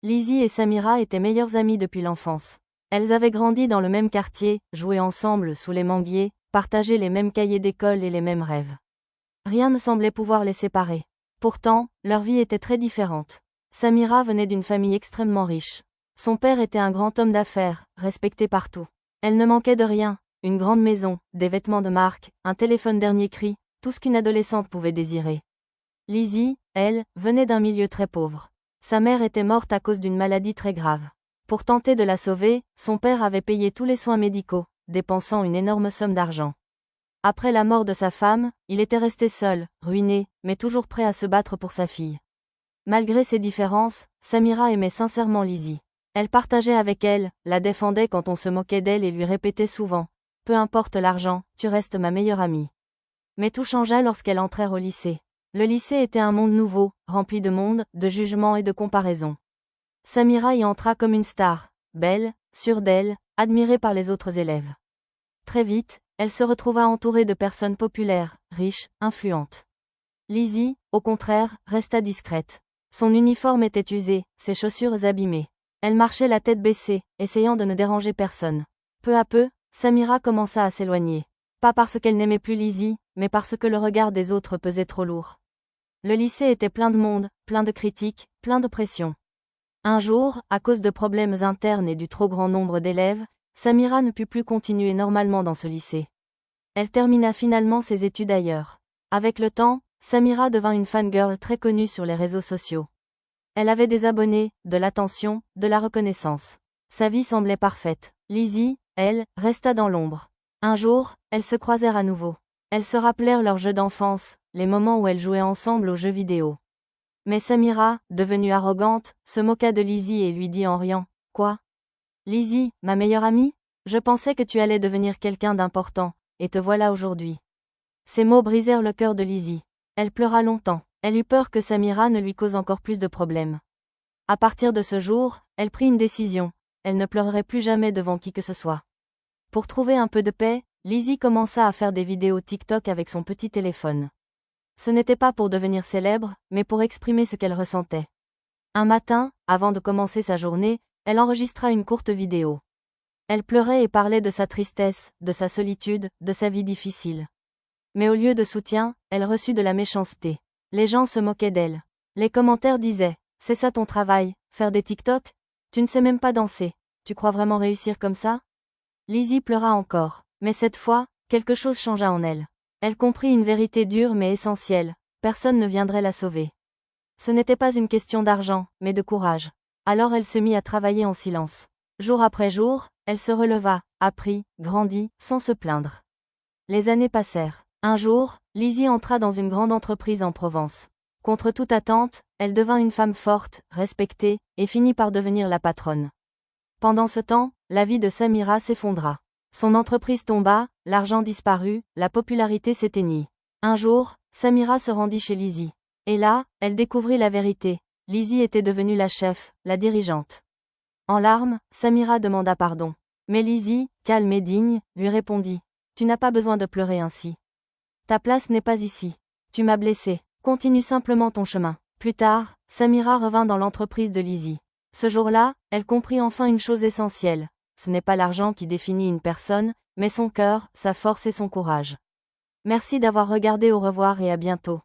Lizzie et Samira étaient meilleures amies depuis l'enfance. Elles avaient grandi dans le même quartier, joué ensemble sous les manguiers, partagé les mêmes cahiers d'école et les mêmes rêves. Rien ne semblait pouvoir les séparer. Pourtant, leur vie était très différente. Samira venait d'une famille extrêmement riche. Son père était un grand homme d'affaires, respecté partout. Elle ne manquait de rien, une grande maison, des vêtements de marque, un téléphone dernier cri, tout ce qu'une adolescente pouvait désirer. Lizzie, elle, venait d'un milieu très pauvre. Sa mère était morte à cause d'une maladie très grave. Pour tenter de la sauver, son père avait payé tous les soins médicaux, dépensant une énorme somme d'argent. Après la mort de sa femme, il était resté seul, ruiné, mais toujours prêt à se battre pour sa fille. Malgré ces différences, Samira aimait sincèrement Lizzie. Elle partageait avec elle, la défendait quand on se moquait d'elle et lui répétait souvent « Peu importe l'argent, tu restes ma meilleure amie ». Mais tout changea lorsqu'elle entrèrent au lycée. Le lycée était un monde nouveau, rempli de monde, de jugements et de comparaisons. Samira y entra comme une star, belle, sûre d'elle, admirée par les autres élèves. Très vite, elle se retrouva entourée de personnes populaires, riches, influentes. Lizzie, au contraire, resta discrète. Son uniforme était usé, ses chaussures abîmées. Elle marchait la tête baissée, essayant de ne déranger personne. Peu à peu, Samira commença à s'éloigner. Pas parce qu'elle n'aimait plus Lizzie, mais parce que le regard des autres pesait trop lourd. Le lycée était plein de monde, plein de critiques, plein de pression. Un jour, à cause de problèmes internes et du trop grand nombre d'élèves, Samira ne put plus continuer normalement dans ce lycée. Elle termina finalement ses études ailleurs. Avec le temps, Samira devint une fangirl très connue sur les réseaux sociaux. Elle avait des abonnés, de l'attention, de la reconnaissance. Sa vie semblait parfaite. Lizzie, elle, resta dans l'ombre. Un jour, elles se croisèrent à nouveau. Elles se rappelèrent leurs jeux d'enfance, les moments où elles jouaient ensemble aux jeux vidéo. Mais Samira, devenue arrogante, se moqua de Lizzie et lui dit en riant « Quoi ? Lizzie, ma meilleure amie ? Je pensais que tu allais devenir quelqu'un d'important, et te voilà aujourd'hui. » Ces mots brisèrent le cœur de Lizzie. Elle pleura longtemps. Elle eut peur que Samira ne lui cause encore plus de problèmes. À partir de ce jour, elle prit une décision. Elle ne pleurerait plus jamais devant qui que ce soit. Pour trouver un peu de paix, Lizzie commença à faire des vidéos TikTok avec son petit téléphone. Ce n'était pas pour devenir célèbre, mais pour exprimer ce qu'elle ressentait. Un matin, avant de commencer sa journée, elle enregistra une courte vidéo. Elle pleurait et parlait de sa tristesse, de sa solitude, de sa vie difficile. Mais au lieu de soutien, elle reçut de la méchanceté. Les gens se moquaient d'elle. Les commentaires disaient « C'est ça ton travail, faire des TikTok ? Tu ne sais même pas danser. Tu crois vraiment réussir comme ça ?» Lizzie pleura encore. Mais cette fois, quelque chose changea en elle. Elle comprit une vérité dure mais essentielle. Personne ne viendrait la sauver. Ce n'était pas une question d'argent, mais de courage. Alors elle se mit à travailler en silence. Jour après jour, elle se releva, apprit, grandit, sans se plaindre. Les années passèrent. Un jour, Lizzie entra dans une grande entreprise en Provence. Contre toute attente, elle devint une femme forte, respectée, et finit par devenir la patronne. Pendant ce temps, la vie de Samira s'effondra. Son entreprise tomba, l'argent disparut, la popularité s'éteignit. Un jour, Samira se rendit chez Lizzie. Et là, elle découvrit la vérité. Lizzie était devenue la chef, la dirigeante. En larmes, Samira demanda pardon. Mais Lizzie, calme et digne, lui répondit « Tu n'as pas besoin de pleurer ainsi. Ta place n'est pas ici. Tu m'as blessé. Continue simplement ton chemin. » Plus tard, Samira revint dans l'entreprise de Lizzie. Ce jour-là, elle comprit enfin une chose essentielle. Ce n'est pas l'argent qui définit une personne, mais son cœur, sa force et son courage. Merci d'avoir regardé, au revoir et à bientôt.